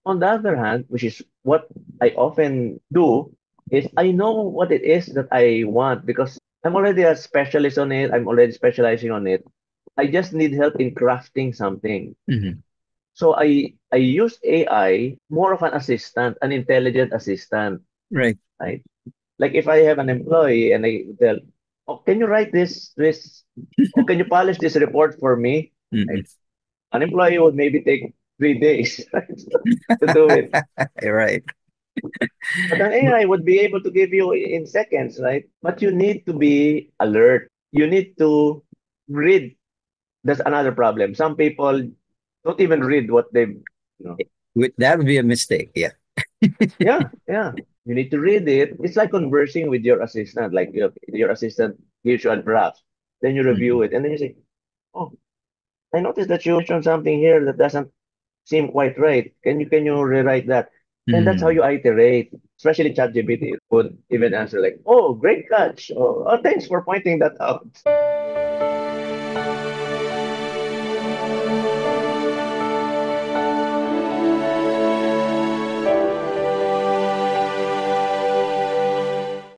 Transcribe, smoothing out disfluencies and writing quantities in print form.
On the other hand, which is what I often do, is I know what it is that I want because I'm already a specialist on it. I'm already specializing on it. I just need help in crafting something. Mhm. So I use AI more of an assistant, an intelligent assistant, Right. right? Like if I have an employee and I tell, oh, can you write this, or can you polish this report for me? Mm-mm. Right? An employee would maybe take 3 days right, to do it. Right. But an But AI would be able to give you in seconds, right? But you need to be alert. You need to read. That's another problem. Some people don't even read what they, that would be a mistake. Yeah. yeah, yeah. You need to read it. It's like conversing with your assistant. Like your assistant gives you a draft, then you review Mhm. it, and then you say, "Oh, I noticed that you mentioned something here that doesn't seem quite right. Can you rewrite that?" And that's how Mm. you iterate. Especially ChatGPT would even answer like, "Oh, great catch! Oh, thanks for pointing that out."